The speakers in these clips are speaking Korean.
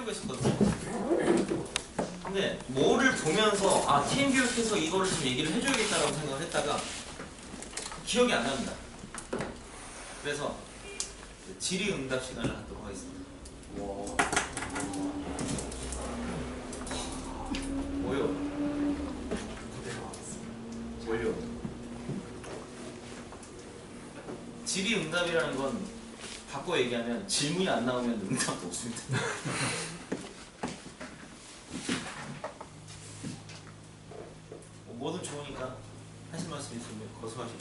필요가 있었거든요. 근데 뭐를 보면서 아 TM 교육해서 이거를 좀 얘기를 해줘야겠다라고 생각을 했다가 기억이 안 납니다. 그래서 질의응답 시간을 갖도록 하겠습니다. 뭐요? 뭘요? 질의응답이라는 건 바꿔 얘기하면 질문이 안 나오면 응답도 없습니다. 뭐든 좋으니까 하실 말씀 있으면 거소하시고.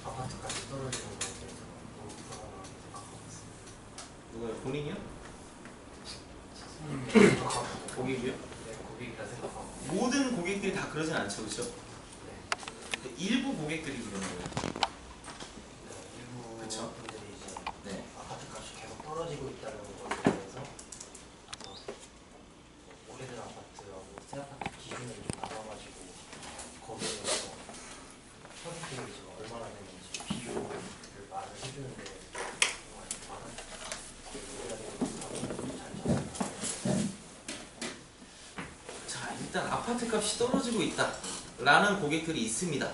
아파트까지 떨어지는 거에 대해서 너무 불안하다고 생각하고 있습니다. 누가요? 본인이요? 고객이요? 네, 고객이라 생각하고. 모든 고객들이 다 그러진 않죠, 그렇죠? 네. 일부 고객들이 그러는 거예요. 네, 일부 그쵸? 분들이 이제 네. 아파트값이 계속 떨어지고 있다는 것에 대해서 오래된 아파트하고 새 아파트 기준을 좀 나눠가지고 거기에 대해서 서비스들이 지금 얼마나 되는지 비교를 말을 해주는데 정말 많은 자, 일단 아파트 값이 떨어지고 있다 라는 고객들이 있습니다.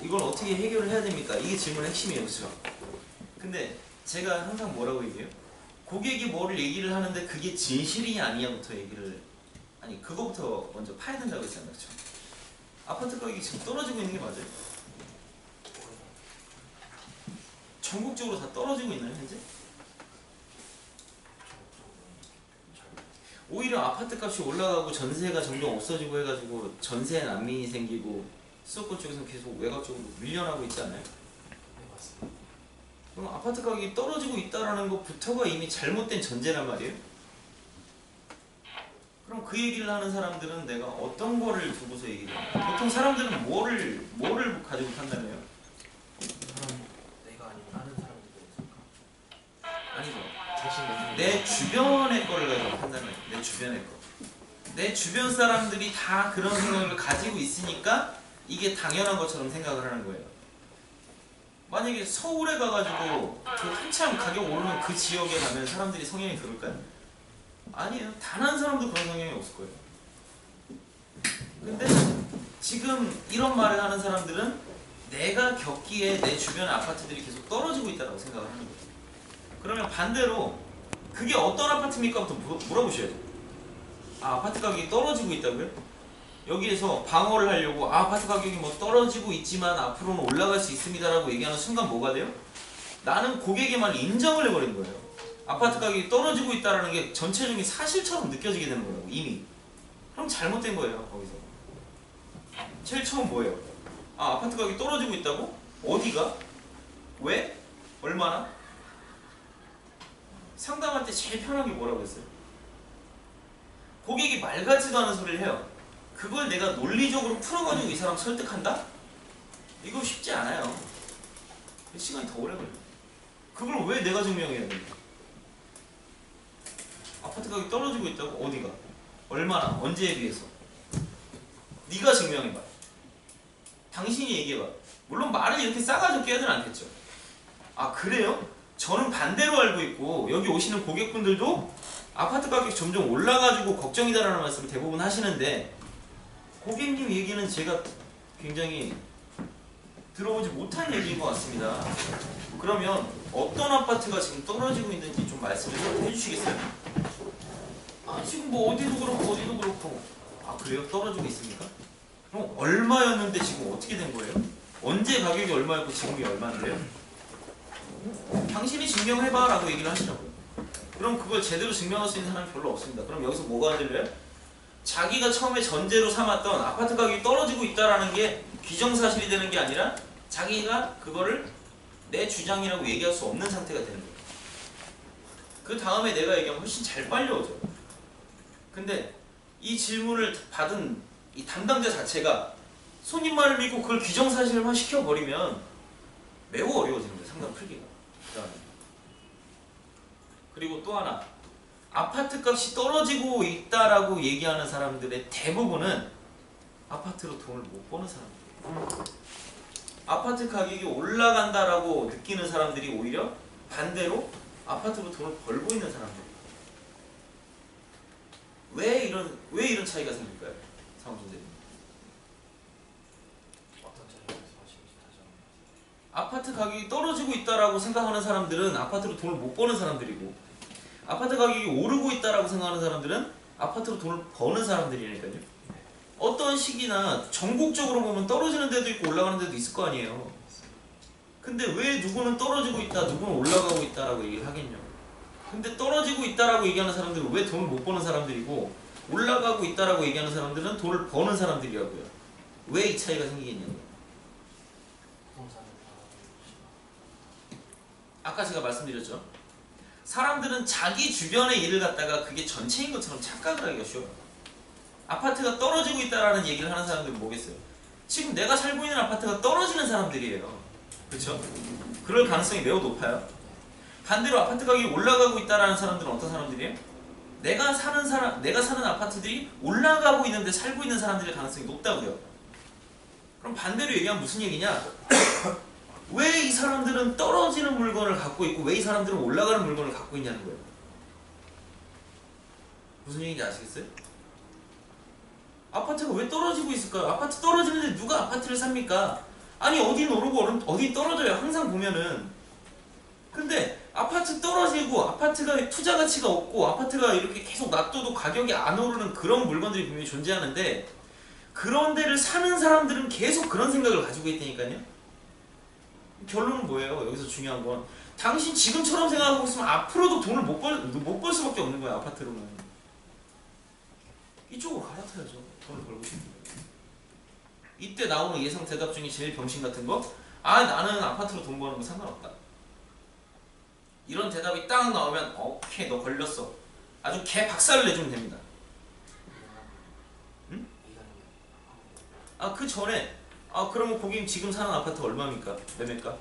이걸 어떻게 해결을 해야 됩니까? 이게 질문의 핵심이에요, 그렇죠? 근데 제가 항상 뭐라고 얘기해요? 고객이 뭐를 얘기를 하는데 그게 진실이냐 아니냐부터 얘기를, 아니 그거부터 먼저 파야 된다고 했잖아요, 그렇죠? 아파트 가격이 지금 떨어지고 있는 게 맞아요? 전국적으로 다 떨어지고 있나요, 현재? 오히려 아파트 값이 올라가고 전세가 점점 없어지고 해가지고 전세 난민이 생기고 수도권 쪽에서 계속 외곽 쪽으로 밀려나고 있지 않아요? 네, 맞습니다. 그럼 아파트 가격이 떨어지고 있다는 것부터가 이미 잘못된 전제란 말이에요? 그럼 그 얘기를 하는 사람들은 내가 어떤 거를 두고서 얘기를 해요? 보통 사람들은 뭐를 가지고 판단해요? 내가 아닌 다른 사람들에 대해서 아니죠. 자신이 내 주변의 거를 가지고 판단해요. 내 주변의 거. 내 주변 사람들이 다 그런 생각을 가지고 있으니까 이게 당연한 것처럼 생각을 하는 거예요. 만약에 서울에 가가지고 그 한참 가격 오르는 그 지역에 가면 사람들이 성향이 그럴까요? 아니에요. 단 한 사람도 그런 성향이 없을 거예요. 근데 지금 이런 말을 하는 사람들은 내가 겪기에 내 주변의 아파트들이 계속 떨어지고 있다고 생각을 하는 거예요. 그러면 반대로 그게 어떤 아파트입니까? 부터 물어보셔야죠. 아, 아파트 가격이 떨어지고 있다고요? 여기에서 방어를 하려고 아, 아파트 가격이 뭐 떨어지고 있지만 앞으로는 올라갈 수 있습니다라고 얘기하는 순간 뭐가 돼요? 나는 고객의 말을 인정을 해버린 거예요. 아파트 가격이 떨어지고 있다는 게 전체적인 사실처럼 느껴지게 되는 거라고, 이미. 그럼 잘못된 거예요, 거기서. 제일 처음 뭐예요? 아, 아파트 가격이 떨어지고 있다고? 어디가? 왜? 얼마나? 상담할 때 제일 편하게 뭐라고 했어요? 고객이 말 같지도 않은 소리를 해요. 그걸 내가 논리적으로 풀어가지고 이 사람 설득한다? 이거 쉽지 않아요. 시간이 더 오래 걸려요. 그걸 왜 내가 증명해야 됩니까? 아파트 가격이 떨어지고 있다고? 어디가? 얼마나? 언제에 비해서? 네가 증명해봐. 당신이 얘기해봐. 물론 말을 이렇게 싸가지 없게 하진 않겠죠. 아, 그래요? 저는 반대로 알고 있고 여기 오시는 고객분들도 아파트 가격이 점점 올라가지고 걱정이다라는 말씀을 대부분 하시는데, 고객님 얘기는 제가 굉장히 들어보지 못한 얘기인 것 같습니다. 그러면 어떤 아파트가 지금 떨어지고 있는지 좀 말씀을 해주시겠어요? 아, 지금 뭐 어디도 그렇고 어디도 그렇고. 아, 그래요? 떨어지고 있습니까? 그럼 얼마였는데 지금 어떻게 된 거예요? 언제 가격이 얼마였고 지금이 얼마인데요? 당신이 증명해봐 라고 얘기를 하시라고요. 그럼 그걸 제대로 증명할 수 있는 사람이 별로 없습니다. 그럼 여기서 뭐가 들려요? 자기가 처음에 전제로 삼았던 아파트 가격이 떨어지고 있다는 게 기정사실이 되는 게 아니라 자기가 그거를 내 주장이라고 얘기할 수 없는 상태가 되는 거예요. 그 다음에 내가 얘기하면 훨씬 잘 빨려오죠. 근데 이 질문을 받은 이 담당자 자체가 손님 말을 믿고 그걸 기정사실만 시켜버리면 매우 어려워지는 거예요, 상담 풀기가. 그리고 또 하나, 아파트 값이 떨어지고 있다라고 얘기하는 사람들의 대부분은 아파트로 돈을 못 버는 사람들이에요. 아파트 가격이 올라간다라고 느끼는 사람들이 오히려 반대로 아파트로 돈을 벌고 있는 사람들이에요. 왜 이런 차이가 생길까요? 사무실들이. 어떤 차이에서 하시는지 다시 한번. 아파트 가격이 떨어지고 있다라고 생각하는 사람들은 아파트로 돈을 못 버는 사람들이고, 아파트 가격이 오르고 있다라고 생각하는 사람들은 아파트로 돈을 버는 사람들이니까요. 어떤 시기나 전국적으로 보면 떨어지는 데도 있고 올라가는 데도 있을 거 아니에요. 근데 왜 누구는 떨어지고 있다, 누구는 올라가고 있다라고 얘기를 하겠냐. 근데 떨어지고 있다라고 얘기하는 사람들은 왜 돈을 못 버는 사람들이고, 올라가고 있다라고 얘기하는 사람들은 돈을 버는 사람들이라고요. 왜 이 차이가 생기겠냐고요. 부동산을 아까 제가 말씀드렸죠. 사람들은 자기 주변의 일을 갖다가 그게 전체인 것처럼 착각을 하기가 쉬워요. 아파트가 떨어지고 있다라는 얘기를 하는 사람들은 뭐겠어요? 지금 내가 살고 있는 아파트가 떨어지는 사람들이에요. 그렇죠? 그럴 가능성이 매우 높아요. 반대로 아파트 가격이 올라가고 있다라는 사람들은 어떤 사람들이에요? 내가 사는 아파트들이 올라가고 있는데 살고 있는 사람들의 가능성이 높다고요. 그럼 반대로 얘기하면 무슨 얘기냐? 왜 이 사람들은 떨어지는 물건을 갖고 있고 왜 이 사람들은 올라가는 물건을 갖고 있냐는 거예요. 무슨 얘기인지 아시겠어요? 아파트가 왜 떨어지고 있을까요? 아파트 떨어지는데 누가 아파트를 삽니까? 아니 어딘 오르고 어딘 떨어져요. 항상 보면은. 근데 아파트 떨어지고 아파트가 투자 가치가 없고 아파트가 이렇게 계속 놔둬도 가격이 안 오르는 그런 물건들이 분명히 존재하는데, 그런 데를 사는 사람들은 계속 그런 생각을 가지고 있다니까요. 결론은 뭐예요? 여기서 중요한 건 당신 지금처럼 생각하고 있으면 앞으로도 돈을 못 벌 수밖에 없는 거야. 아파트로는 이쪽으로 갈아타야죠. 돈을 벌고 싶은 거예요. 이때 나오는 예상 대답 중에 제일 병신 같은 거, 아 나는 아파트로 돈 버는 거 상관없다. 이런 대답이 딱 나오면 오케이 너 걸렸어. 아주 개 박살을 내주면 됩니다. 응? 아 그 전에 그러면 고객님 지금 사는 아파트 얼마입니까? 매매가?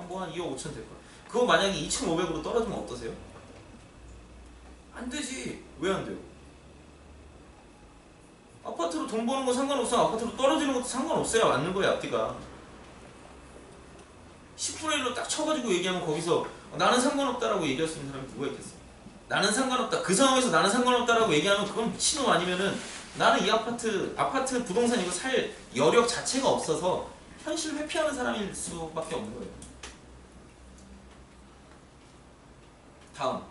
뭐 한 2억 5천 될 거야. 그거 만약에 2,500으로 떨어지면 어떠세요? 안 되지. 왜 안 돼요? 아파트로 돈 버는 거 상관없어. 아파트로 떨어지는 것도 상관없어야 맞는 거예요. 앞뒤가 10분의 1로 딱 쳐가지고 얘기하면 거기서 나는 상관없다라고 얘기할 수 있는 사람이 누가 있겠어? 나는 상관없다. 그 상황에서 나는 상관없다라고 얘기하면 그건 미친놈 아니면은 나는 이 아파트 부동산 이거 살 여력 자체가 없어서 현실 회피하는 사람일 수밖에 없는 거예요. 다음.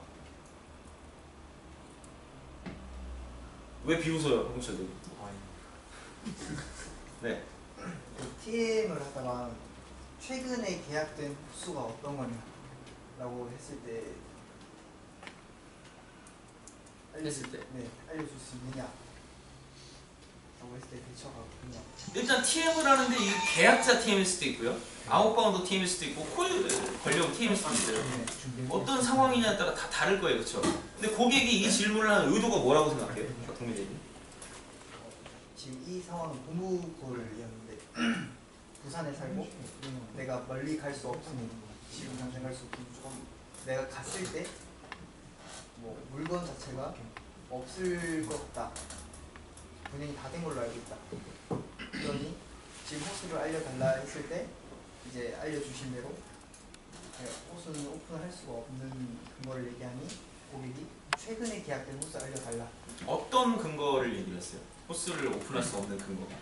왜 비웃어요, 홍철들? 네. TM을 하다가 최근에 계약된 횟수가 어떤 거냐라고 했을 때 알려줄 수 있느냐? 라고 했을 때 대처가 그냥 일단 TM을 하는데 이 계약자 TM일 수도 있고요. 아웃바운드 TM일 수도 있고 콜 권력 TM일 수도 있어요. 어떤 상황이냐에 따라 다 다를 거예요. 그렇죠? 근데 고객이 이 질문을 하는 의도가 뭐라고 생각해요? 박동민님. 지금 이 상황은 고무고를 얘기하는데 부산에 살고 내가 멀리 갈 수 없으니 지금 당장 갈 수 없으니 좀 내가 갔을 때 뭐 물건 자체가 없을 것 같다. 분양이 다 된 걸로 알고 있다. 그러니 지금 호수를 알려달라 했을 때 이제 알려주신 대로 호수는 오픈을 할 수가 없는 근거를 얘기하니 고객이 최근에 계약된 호수 알려달라. 어떤 근거를 얘기를 했어요? 호스를 오픈할 수 없는 근거가.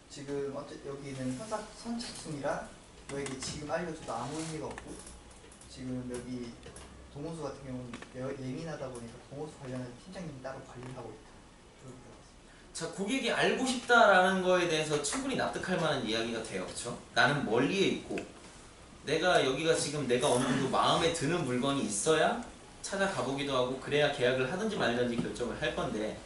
지금 여기는 선착순이라 너에게 지금 알려줘도 아무 의미가 없고 지금 여기 동호수 같은 경우는 예민하다 보니까 동호수 관련해서 팀장님이 따로 관리를 하고 있다. 자, 고객이 알고 싶다라는 거에 대해서 충분히 납득할 만한 이야기가 돼요. 그렇죠? 나는 멀리에 있고 내가 여기가 지금 내가 어느 정도 마음에 드는 물건이 있어야 찾아가 보기도 하고 그래야 계약을 하든지 말든지 결정을 할 건데,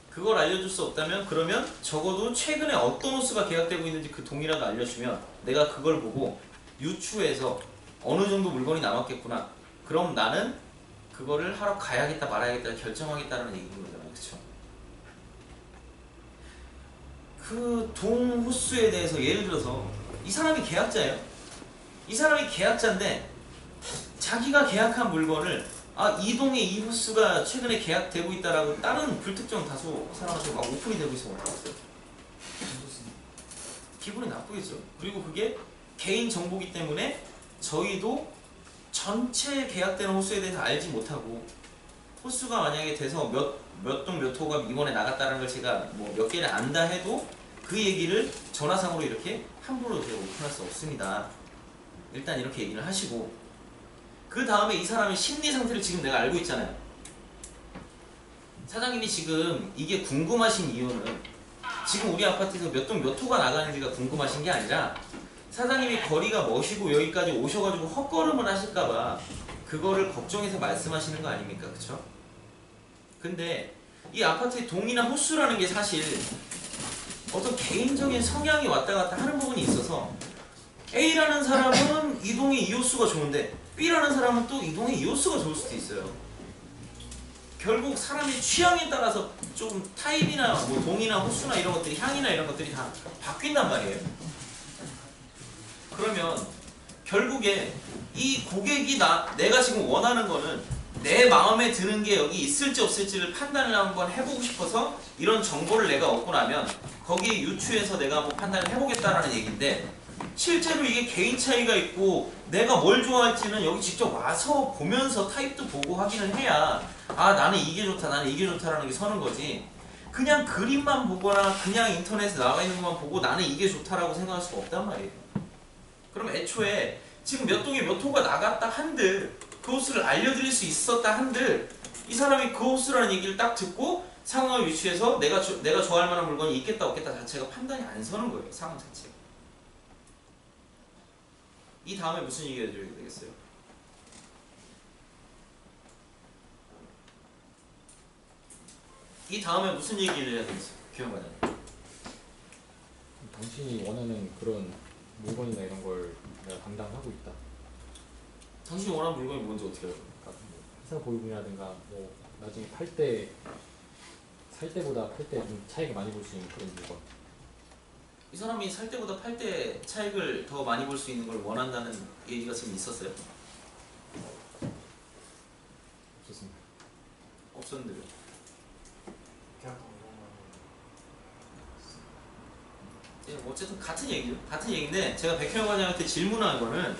그걸 알려줄 수 없다면 그러면 적어도 최근에 어떤 호수가 계약되고 있는지 그 동이라도 알려주면 내가 그걸 보고 유추해서 어느 정도 물건이 남았겠구나. 그럼 나는 그거를 하러 가야겠다 말아야겠다 결정하겠다는 얘기인 거잖아요. 그렇죠? 그 동 호수에 대해서 예를 들어서 이 사람이 계약자예요. 이 사람이 계약자인데 자기가 계약한 물건을 이 동에 이 호수가 최근에 계약되고 있다라고 다른 불특정 다수 사람한테 막 오픈이 되고 있으면 어떡하겠어요? 기분이 나쁘겠죠. 그리고 그게 개인 정보기 때문에 저희도 전체 계약되는 호수에 대해서 알지 못하고 호수가 만약에 돼서 몇 동 몇 호가 이번에 나갔다는 걸 제가 뭐 몇 개를 안다 해도 그 얘기를 전화상으로 이렇게 함부로 제가 오픈할 수 없습니다. 일단 이렇게 얘기를 하시고, 그 다음에 이 사람의 심리 상태를 지금 내가 알고 있잖아요. 사장님이 지금 이게 궁금하신 이유는 지금 우리 아파트에서 몇 동 몇 호가 나가는지가 궁금하신 게 아니라 사장님이 거리가 머시고 여기까지 오셔가지고 헛걸음을 하실까봐 그거를 걱정해서 말씀하시는 거 아닙니까? 그쵸? 근데 이 아파트의 동이나 호수라는 게 사실 어떤 개인적인 성향이 왔다 갔다 하는 부분이 있어서 A라는 사람은 이동의 이호수가 좋은데 B라는 사람은 또 이동의 이호수가 좋을 수도 있어요. 결국 사람의 취향에 따라서 좀 타입이나 뭐 동이나 호수나 이런 것들이, 향이나 이런 것들이 다 바뀐단 말이에요. 그러면 결국에 이 고객이 내가 지금 원하는 거는 내 마음에 드는 게 여기 있을지 없을지를 판단을 한번 해보고 싶어서 이런 정보를 내가 얻고 나면 거기에 유추해서 내가 한번 판단을 해보겠다라는 얘기인데, 실제로 이게 개인 차이가 있고 내가 뭘 좋아할지는 여기 직접 와서 보면서 타입도 보고 확인을 해야 아 나는 이게 좋다 나는 이게 좋다라는 게 서는 거지, 그냥 그림만 보거나 그냥 인터넷에 나와 있는 것만 보고 나는 이게 좋다라고 생각할 수가 없단 말이에요. 그럼 애초에 지금 몇 동에 몇 호가 나갔다 한들 그 호수를 알려드릴 수 있었다 한들 이 사람이 그 호수라는 얘기를 딱 듣고 상황을 유추해서 내가 좋아할 만한 물건이 있겠다 없겠다 자체가 판단이 안 서는 거예요. 상황 자체가. 이 다음에 무슨 얘기가 해줘야 되겠어요? 이 다음에 무슨 얘기를 해야 되겠어요? 교환과장. 당신이 원하는 그런 물건이나 이런 걸 내가 담당하고 있다. 당신이 원하는 물건이 뭔지 어떻게 알아요? 그러니까 뭐 회사 보유분이라든가 뭐 나중에 살 때보다 팔 때 좀 차이가 많이 볼 수 있는 그런 물건. 이 사람이 살 때보다 팔 때 차익을 더 많이 볼 수 있는 걸 원한다는 얘기가 지금 있었어요? 없었습니다. 없었는데요. 계약 예, 어쨌든 같은 얘기죠. 같은 얘기인데 제가 백현영 과장한테 질문한 거는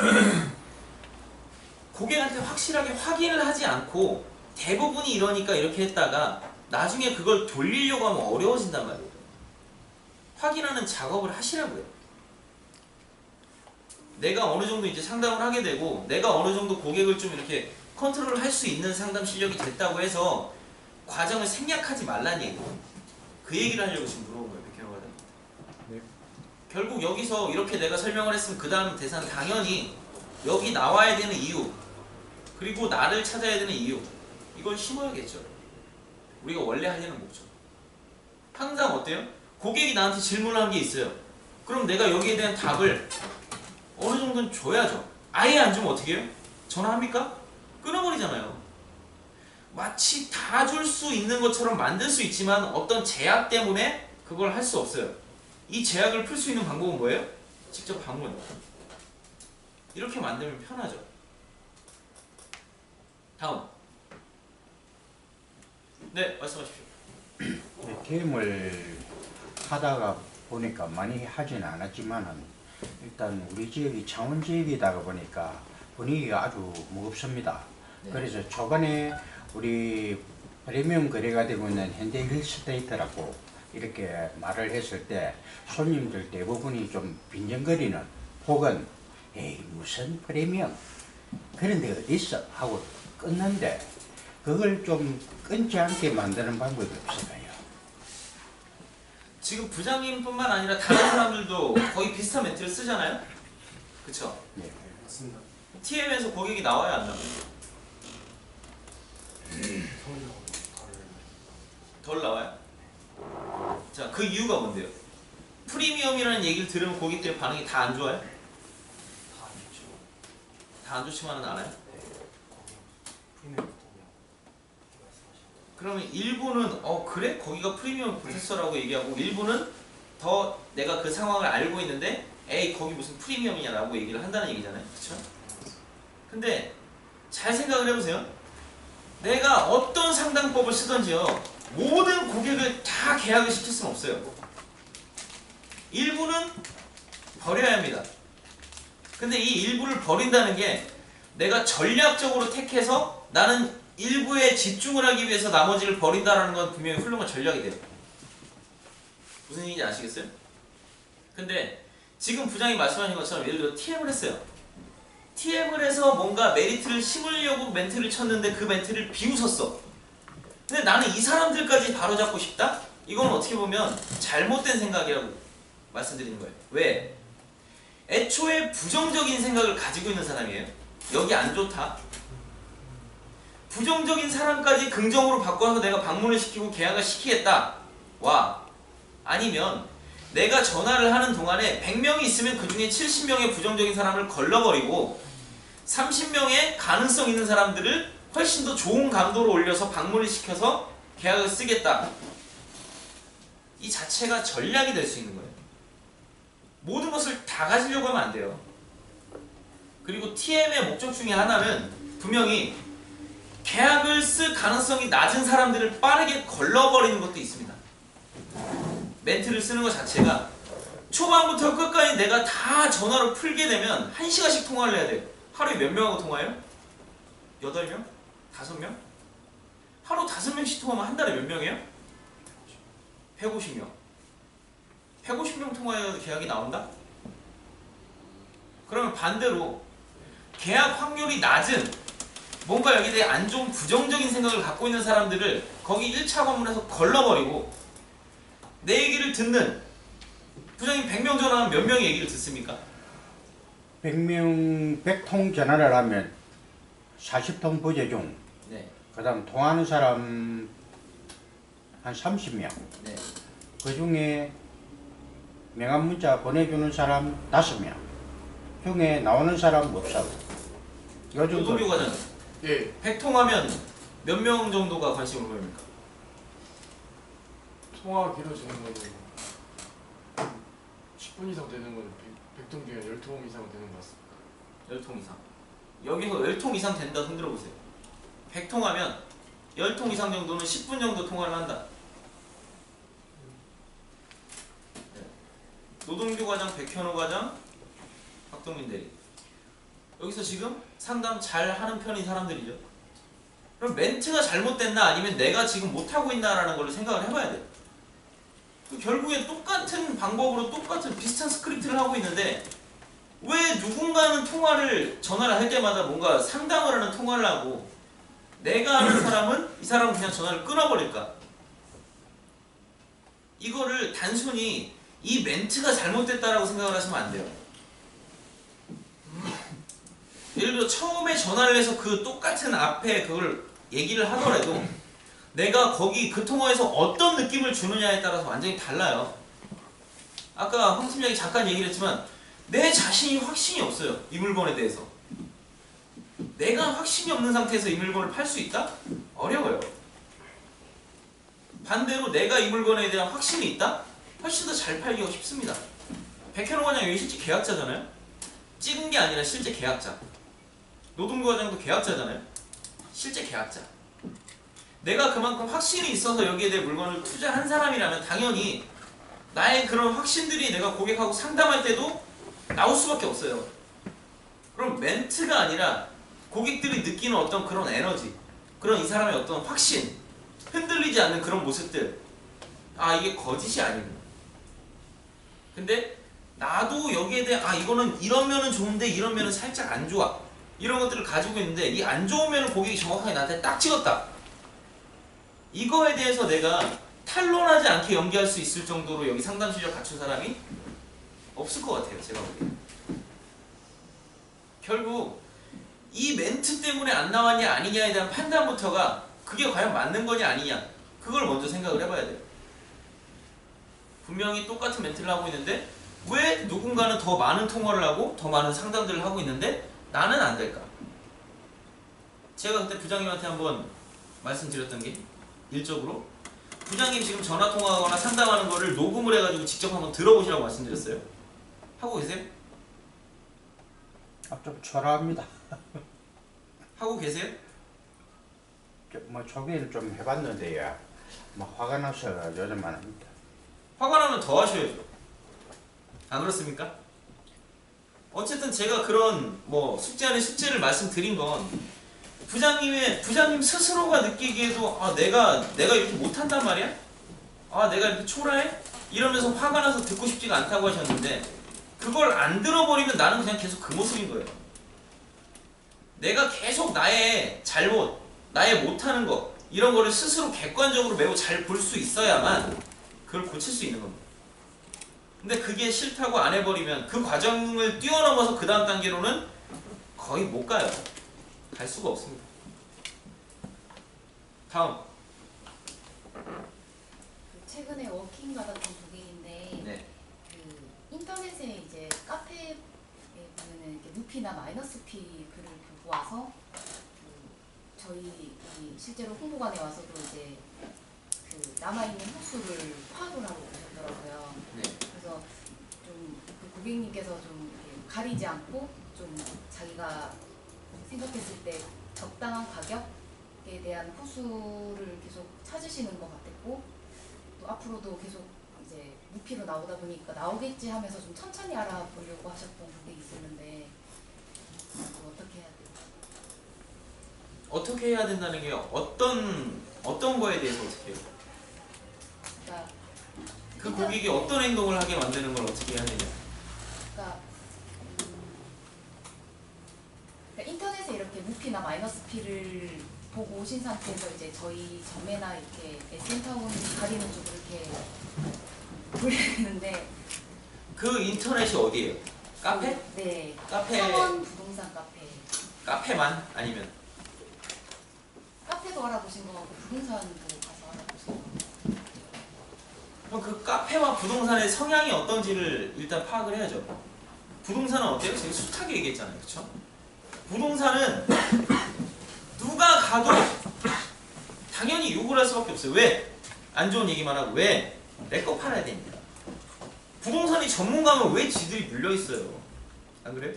고객한테 확실하게 확인을 하지 않고 대부분이 이러니까 이렇게 했다가 나중에 그걸 돌리려고 하면 어려워진단 말이에요. 확인하는 작업을 하시라고요. 내가 어느 정도 이제 상담을 하게 되고 내가 어느 정도 고객을 좀 이렇게 컨트롤 할 수 있는 상담 실력이 됐다고 해서 과정을 생략하지 말라는 얘기예요. 그 얘기를 하려고 지금 물어본 거예요. 백현영 과장한테. 네. 결국 여기서 이렇게 내가 설명을 했으면 그 다음 대사는 당연히 여기 나와야 되는 이유, 그리고 나를 찾아야 되는 이유, 이걸 심어야겠죠. 우리가 원래 하려는 목적. 항상 어때요? 고객이 나한테 질문을 한 게 있어요. 그럼 내가 여기에 대한 답을 어느 정도는 줘야죠. 아예 안 주면 어떻게 해요? 전화합니까? 끊어버리잖아요. 마치 다 줄 수 있는 것처럼 만들 수 있지만 어떤 제약 때문에 그걸 할 수 없어요. 이 제약을 풀 수 있는 방법은 뭐예요? 직접 방문. 이렇게 만들면 편하죠. 다음. 네, 말씀하십시오. 게임을 하다가 보니까 많이 하진 않았지만은 일단 우리 지역이 창원 지역이다 보니까 분위기가 아주 무겁습니다. 네. 그래서 초반에 우리 프리미엄 거래가 되고 있는 현대 힐스테이트라고 이렇게 말을 했을 때 손님들 대부분이 좀 빈정거리는 혹은 에이 무슨 프리미엄 그런 데가 어디 있어 하고 끊는데 그걸 좀 끊지 않게 만드는 방법이 없을까요? 지금 부장님뿐만 아니라 다른 사람들도 거의 비슷한 멘트를 쓰잖아요? 그쵸? 네. 맞습니다. TM에서 고객이 나와야 안 나와요? 성적으로 덜 나와요? 자, 그 이유가 뭔데요? 프리미엄이라는 얘기를 들으면 고객들의 반응이 다 안 좋아요? 다 좋죠. 다 안 좋지만은 않아요? 네. 프리미엄 동명 이렇게 말씀하시는 거. 그러면 일부는 그래? 거기가 프리미엄 프로세서라고 얘기하고 일부는 더 내가 그 상황을 알고 있는데 에이 거기 무슨 프리미엄이냐 라고 얘기를 한다는 얘기잖아요. 그쵸? 근데 잘 생각을 해보세요. 내가 어떤 상담법을 쓰던지요 모든 고객을 다 계약을 시킬 수는 없어요. 일부는 버려야 합니다. 근데 이 일부를 버린다는 게 내가 전략적으로 택해서 나는 일부에 집중을 하기 위해서 나머지를 버린다라는 건 분명히 훌륭한 전략이 돼요. 무슨 얘기인지 아시겠어요? 근데 지금 부장이 말씀하신 것처럼 예를 들어 TM을 했어요. TM을 해서 뭔가 메리트를 심으려고 멘트를 쳤는데 그 멘트를 비웃었어. 근데 나는 이 사람들까지 바로잡고 싶다? 이건 어떻게 보면 잘못된 생각이라고 말씀드리는 거예요. 왜? 애초에 부정적인 생각을 가지고 있는 사람이에요. 여기 안 좋다. 부정적인 사람까지 긍정으로 바꿔서 내가 방문을 시키고 계약을 시키겠다. 와. 아니면 내가 전화를 하는 동안에 100명이 있으면 그 중에 70명의 부정적인 사람을 걸러버리고 30명의 가능성 있는 사람들을 훨씬 더 좋은 강도로 올려서 방문을 시켜서 계약을 쓰겠다. 이 자체가 전략이 될 수 있는 거예요. 모든 것을 다 가지려고 하면 안 돼요. 그리고 TM의 목적 중에 하나는 분명히 계약을 쓸 가능성이 낮은 사람들을 빠르게 걸러버리는 것도 있습니다. 멘트를 쓰는 것 자체가 초반부터 끝까지 내가 다 전화로 풀게 되면 1시간씩 통화를 해야 돼요. 하루에 몇 명하고 통화해요? 8명? 5명? 하루 5명씩 통화하면 한 달에 몇 명이에요? 150명. 150명 통화해도 계약이 나온다? 그러면 반대로 계약 확률이 낮은 뭔가 여기에 대해 안 좋은 부정적인 생각을 갖고 있는 사람들을 거기 1차 관문에서 걸러버리고 내 얘기를 듣는 부장님 100명 전화하면 몇 명의 얘기를 듣습니까? 100명 100통 전화를 하면 40통 부재 중 네. 그 다음 통화하는 사람 한 30명 네. 그 중에 명함 문자 보내주는 사람 5명 중에 나오는 사람 없어. 요즘 노동교 과장 예, 100통하면 몇 명 정도가 관심을 보입니까? 통화가 길어지는 거는 10분 이상 되는 건 100통 중에 10통 이상 되는 것 같습니다. 10통 이상. 여기서 10통 이상 된다 흔들어 보세요. 100통하면 10통 이상 정도는 10분 정도 통화를 한다. 네. 노동교 과장, 백현호 과장, 박동민 대리. 여기서 지금 상담 잘 하는 편인 사람들이죠. 그럼 멘트가 잘못됐나 아니면 내가 지금 못하고 있나라는 걸 생각을 해봐야 돼요. 결국에 똑같은 방법으로 똑같은 비슷한 스크립트를 하고 있는데 왜 누군가는 전화를 할 때마다 뭔가 상담을 하는 통화를 하고 내가 아는 사람은 이 사람은 그냥 전화를 끊어버릴까? 이거를 단순히 이 멘트가 잘못됐다라고 생각을 하시면 안 돼요. 예를 들어 처음에 전화를 해서 그 똑같은 앞에 그걸 얘기를 하더라도 내가 거기 그 통화에서 어떤 느낌을 주느냐에 따라서 완전히 달라요. 아까 황 팀장이 잠깐 얘기를 했지만 내 자신이 확신이 없어요. 이 물건에 대해서. 내가 확신이 없는 상태에서 이 물건을 팔 수 있다? 어려워요. 반대로 내가 이 물건에 대한 확신이 있다? 훨씬 더 잘 팔기가 쉽습니다. 백현호 과장 여기 실제 계약자잖아요? 찍은 게 아니라 실제 계약자. 노동교 과장도 계약자잖아요? 실제 계약자. 내가 그만큼 확신이 있어서 여기에 대해 물건을 투자한 사람이라면 당연히 나의 그런 확신들이 내가 고객하고 상담할 때도 나올 수밖에 없어요. 그럼 멘트가 아니라 고객들이 느끼는 어떤 그런 에너지, 그런 이 사람의 어떤 확신, 흔들리지 않는 그런 모습들, 아 이게 거짓이 아니고 근데 나도 여기에 대해 아 이거는 이런 면은 좋은데 이런 면은 살짝 안 좋아 이런 것들을 가지고 있는데 이 안 좋은 면을 고객이 정확하게 나한테 딱 찍었다. 이거에 대해서 내가 탄론하지 않게 연기할 수 있을 정도로 여기 상담 실력 갖춘 사람이 없을 것 같아요. 제가 보기엔. 결국 이 멘트 때문에 안 나왔냐 아니냐에 대한 판단부터가 그게 과연 맞는 거냐 아니냐 그걸 먼저 생각을 해봐야 돼요. 분명히 똑같은 멘트를 하고 있는데 왜 누군가는 더 많은 통화를 하고 더 많은 상담들을 하고 있는데 나는 안 될까? 제가 그때 부장님한테 한번 말씀드렸던 게 일적으로 부장님 지금 전화통화하거나 상담하는 거를 녹음을 해가지고 직접 한번 들어보시라고 말씀드렸어요. 하고 계세요? 좀 초라합니다. 하고 계세요? 뭐 초기에는 좀 해봤는데요. 뭐 화가 나서 요즘 안 합니다. 화가 나면 더 하셔야죠. 안 그렇습니까? 어쨌든 제가 그런 뭐 숙제 아닌 숙제를 말씀드린 건 부장님 스스로가 느끼기에도 아 내가 이렇게 못한단 말이야? 아 내가 이렇게 초라해? 이러면서 화가 나서 듣고 싶지가 않다고 하셨는데 그걸 안 들어버리면 나는 그냥 계속 그 모습인 거예요. 내가 계속 나의 잘못, 나의 못하는 거 이런 거를 스스로 객관적으로 매우 잘 볼 수 있어야만 그걸 고칠 수 있는 겁니다. 근데 그게 싫다고 안 해버리면 그 과정을 뛰어넘어서 그 다음 단계로는 거의 못 가요. 갈 수가 없습니다. 다음. 최근에 워킹 받았던 고객인데 네. 그 인터넷에 이제 카페에 보면은 이렇게 루피나 마이너스 피 글을 보고 와서 저희 이 실제로 홍보관에 와서도 이제 그 남아있는 호수를 파악을 하고 오셨더라고요. 네. 그래서 좀 그 고객님께서 좀 이렇게 가리지 않고 좀 자기가 생각했을 때 적당한 가격에 대한 호수를 계속 찾으시는 것 같았고 또 앞으로도 계속 이제 무피로 나오다 보니까 나오겠지 하면서 좀 천천히 알아보려고 하셨던 고객이 있었는데 어떻게 해야 돼요? 어떻게 해야 된다는 게 어떤 거에 대해서 어떻게 해요? 그러니까 그 고객이 어떤 행동을 하게 만드는 걸 어떻게 해야 되냐? 그러니까 인터넷에 이렇게 무피나 마이너스 피를 보고 오신 상태에서 이제 저희 전매나 이렇게 SM타운 가리는 쪽으로 이렇게 돌려야 되는데 그 인터넷이 어디예요? 카페? 네. 카페. 창원 부동산 카페. 카페만? 아니면? 카페도 알아보신 거 같고 부동산도 가서 알아보신 거 같고. 그럼 그 카페와 부동산의 성향이 어떤지를 일단 파악을 해야죠. 부동산은 어때요? 제가 숱하게 얘기했잖아요. 그쵸? 부동산은 누가 가도 당연히 욕을 할 수밖에 없어요. 왜? 안 좋은 얘기만 하고. 왜? 내 거 팔아야 됩니다. 부동산이 전문가면 왜 지들이 물려있어요? 안 그래요?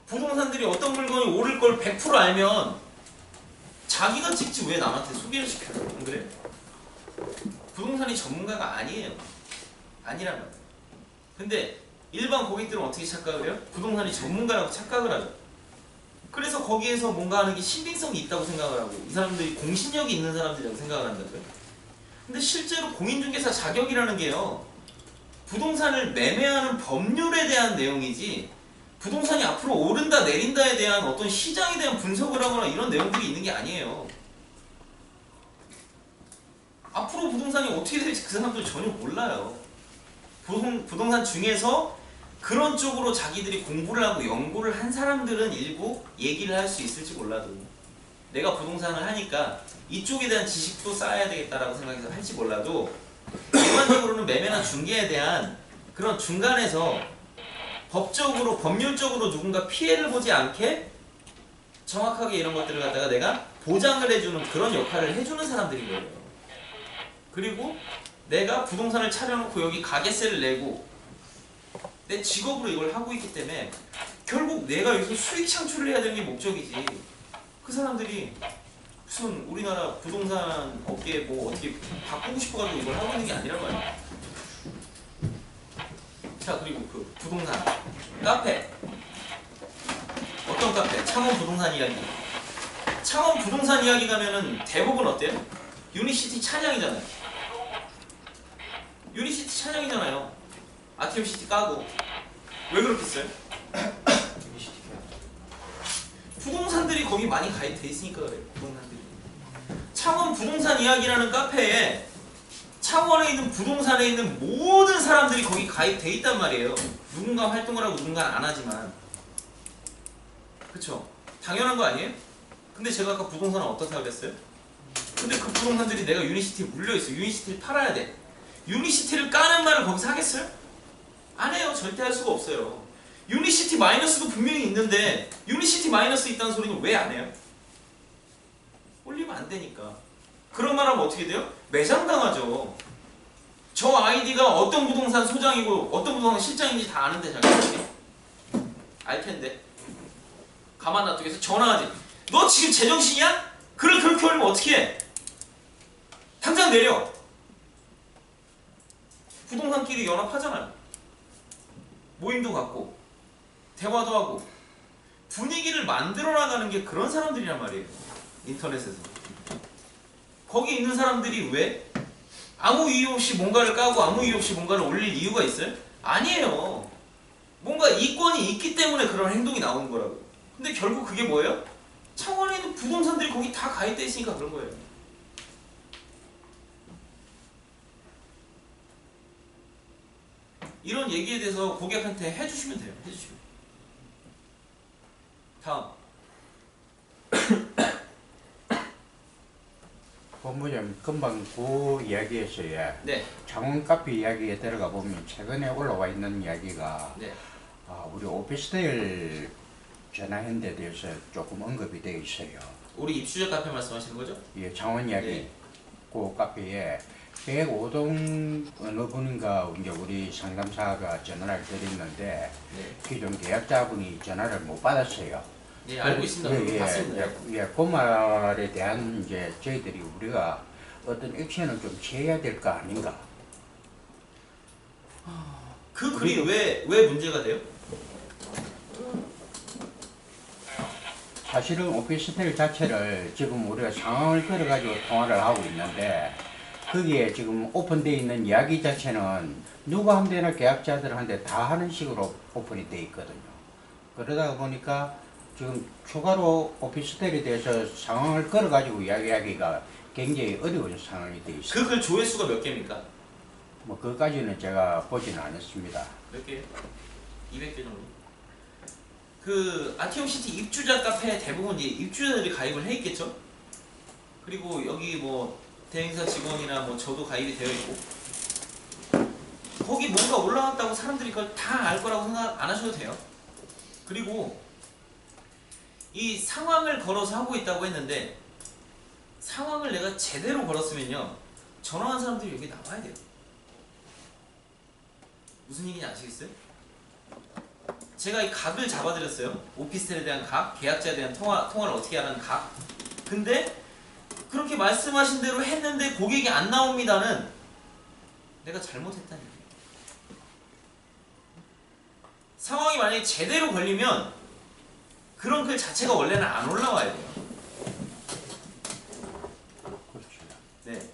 부동산들이 어떤 물건이 오를 걸 100% 알면 자기가 찍지 왜 남한테 소개를 시켜요? 안 그래요? 부동산이 전문가가 아니에요. 아니란 말이에요. 근데 일반 고객들은 어떻게 착각을 해요? 부동산이 전문가라고 착각을 하죠. 그래서 거기에서 뭔가 하는 게 신빙성이 있다고 생각을 하고 이 사람들이 공신력이 있는 사람들이라고 생각을 한다고요. 근데 실제로 공인중개사 자격이라는 게요. 부동산을 매매하는 법률에 대한 내용이지 부동산이 앞으로 오른다 내린다에 대한 어떤 시장에 대한 분석을 하거나 이런 내용들이 있는 게 아니에요. 앞으로 부동산이 어떻게 될지 그 사람들 전혀 몰라요. 부동산 중에서 그런 쪽으로 자기들이 공부를 하고 연구를 한 사람들은 일부 얘기를 할 수 있을지 몰라도 내가 부동산을 하니까 이쪽에 대한 지식도 쌓아야 되겠다라고 생각해서 할지 몰라도 일반적으로는 매매나 중개에 대한 그런 중간에서 법적으로 법률적으로 누군가 피해를 보지 않게 정확하게 이런 것들을 갖다가 내가 보장을 해주는 그런 역할을 해주는 사람들인 거예요. 그리고 내가 부동산을 차려놓고 여기 가게세를 내고 내 직업으로 이걸 하고 있기 때문에 결국 내가 여기서 수익 창출을 해야 되는 게 목적이지. 그 사람들이 무슨 우리나라 부동산 업계에 뭐 어떻게 바꾸고 싶어가지고 이걸 하고 있는 게 아니란 말이야. 자, 그리고 그 부동산 카페. 어떤 카페? 창원 부동산 이야기. 창원 부동산 이야기 가면은 대부분 어때요? 유니시티 찬양이잖아요. 유니시티 찬양이잖아요. 아티움시티 까고. 왜 그렇겠어요? 부동산들이 거기 많이 가입돼 있으니까 그래요. 부동산들이. 창원 부동산 이야기라는 카페에 창원에 있는 부동산에 있는 모든 사람들이 거기 가입돼 있단 말이에요. 누군가 활동을 하고 누군가 안 하지만. 그쵸? 당연한 거 아니에요? 근데 제가 아까 부동산은 어떻다고 그랬어요? 근데 그 부동산들이 내가 유니시티에 물려있어. 유니시티를 팔아야 돼. 유니시티를 까는 말을 거기서 하겠어요? 안 해요. 절대 할 수가 없어요. 유니시티 마이너스도 분명히 있는데 유니시티 마이너스 있다는 소리는 왜 안 해요? 올리면 안 되니까. 그런 말 하면 어떻게 돼요? 매장당하죠. 저 아이디가 어떤 부동산 소장이고 어떤 부동산 실장인지 다 아는데 자기들이 알 텐데 가만 놔두겠어? 전화하지. 너 지금 제정신이야? 글을 그렇게 올리면 어떻게 해? 당장 내려. 부동산끼리 연합하잖아요. 모임도 갖고 대화도 하고 분위기를 만들어 나가는 게 그런 사람들이란 말이에요. 인터넷에서. 거기 있는 사람들이 왜? 아무 이유 없이 뭔가를 까고 아무 이유 없이 뭔가를 올릴 이유가 있어요? 아니에요. 뭔가 이권이 있기 때문에 그런 행동이 나오는 거라고. 근데 결국 그게 뭐예요? 창원에 있는 부동산들이 거기 다 가입돼 있으니까 그런 거예요. 이런 얘기에 대해서 고객한테 해주시면 돼요. 해주시면. 다음. 본부장 금방 그 이야기에서요. 네. 창원 카페 이야기에 들어가 보면 최근에 올라와 있는 이야기가 네. 우리 오피스텔 전화현대에 대해서 조금 언급이 되어 있어요. 우리 입주자 카페 말씀하시는 거죠? 예, 창원 이야기. 네. 그 카페에 105동 어느 분인가 이제 우리 상담사가 전화를 드렸는데 네. 기존 계약자분이 전화를 못 받았어요. 네, 알고 있습니다. 봤습니다. 그 말에 대한 이제 저희들이 우리가 어떤 액션을 좀 취해야 될 거 아닌가. 그 글이 왜 문제가 돼요? 사실은 오피스텔 자체를 지금 우리가 상황을 끌어가지고 통화를 하고 있는데 거기에 지금 오픈되어 있는 이야기 자체는 누구 한 대나 계약자들한테 다 하는 식으로 오픈이 되어 있거든요. 그러다 보니까 지금 추가로 오피스텔에 대해서 상황을 걸어가지고 이야기하기가 굉장히 어려운 상황이 되어 있습니다. 그 글 조회수가 몇 개입니까? 뭐 그까지는 제가 보지는 않았습니다. 몇 개요? 200개 정도. 그 아티움시티 입주자 카페 대부분 이제 입주자들이 가입을 해 있겠죠? 그리고 여기 뭐 대행사 직원이나 뭐 저도 가입이 되어 있고 거기 뭔가 올라왔다고 사람들이 그걸 다 알 거라고 생각 안 하셔도 돼요. 그리고 이 상황을 걸어서 하고 있다고 했는데 상황을 내가 제대로 걸었으면요 전화한 사람들이 여기 나와야 돼요. 무슨 얘기인지 아시겠어요? 제가 이 각을 잡아드렸어요. 오피스텔에 대한 각, 계약자에 대한 통화를 어떻게 하라는 각. 근데 그렇게 말씀하신 대로 했는데 고객이 안 나옵니다는 내가 잘못했다는 얘기예요. 상황이 만약에 제대로 걸리면 그런 글 자체가 원래는 안 올라와야 돼요. 그렇죠. 네.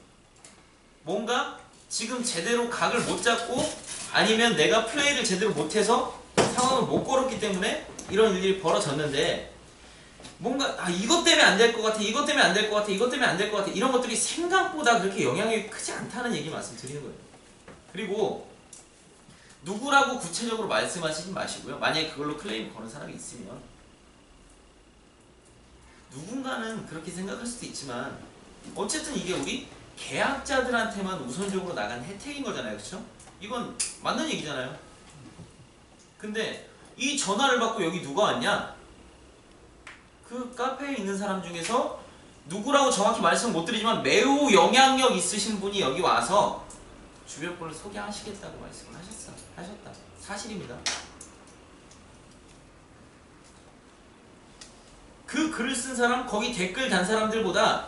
뭔가 지금 제대로 각을 못 잡고 아니면 내가 플레이를 제대로 못해서 상황을 못 걸었기 때문에 이런 일이 벌어졌는데 뭔가 이것 때문에 안 될 것 같아, 이것 때문에 안 될 것 같아, 이것 때문에 안 될 것 같아 이런 것들이 생각보다 그렇게 영향이 크지 않다는 얘기 말씀드리는 거예요. 그리고 누구라고 구체적으로 말씀하시지 마시고요. 만약에 그걸로 클레임 거는 사람이 있으면 누군가는 그렇게 생각할 수도 있지만 어쨌든 이게 우리 계약자들한테만 우선적으로 나간 혜택인 거잖아요. 그렇죠? 이건 맞는 얘기잖아요. 근데 이 전화를 받고 여기 누가 왔냐? 그 카페에 있는 사람 중에서 누구라고 정확히 말씀 못 드리지만 매우 영향력 있으신 분이 여기 와서 주변 분을 소개하시겠다고 말씀을 하셨다. 사실입니다. 그 글을 쓴 사람, 거기 댓글 단 사람들보다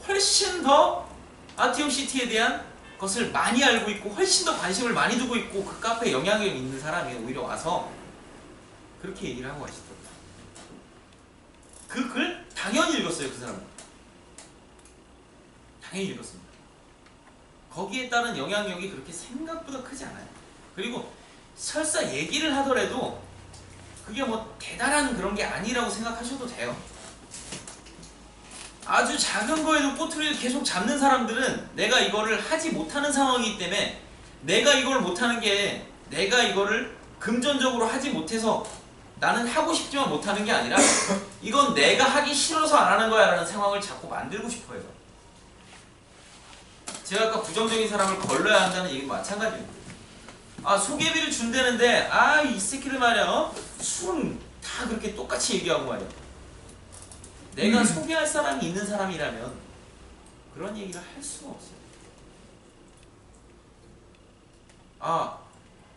훨씬 더 아티움시티에 대한 것을 많이 알고 있고 훨씬 더 관심을 많이 두고 있고 그 카페에 영향력 있는 사람이 오히려 와서 그렇게 얘기를 하고 가시더라고요. 그 글 당연히 읽었어요. 그 사람은. 당연히 읽었습니다. 거기에 따른 영향력이 그렇게 생각보다 크지 않아요. 그리고 설사 얘기를 하더라도 그게 뭐 대단한 그런 게 아니라고 생각하셔도 돼요. 아주 작은 거에도 꼬투리를 계속 잡는 사람들은 내가 이거를 하지 못하는 상황이기 때문에 내가 이걸 못하는 게 내가 이거를 금전적으로 하지 못해서 나는 하고 싶지만 못하는 게 아니라 이건 내가 하기 싫어서 안 하는 거야 라는 상황을 자꾸 만들고 싶어요. 제가 아까 부정적인 사람을 걸러야 한다는 얘기는 마찬가지입니다. 소개비를 준다는데 이 새끼들 말이야 술은 다 그렇게 똑같이 얘기하고 말이야. 내가 소개할 사람이 있는 사람이라면 그런 얘기를 할 수가 없어요.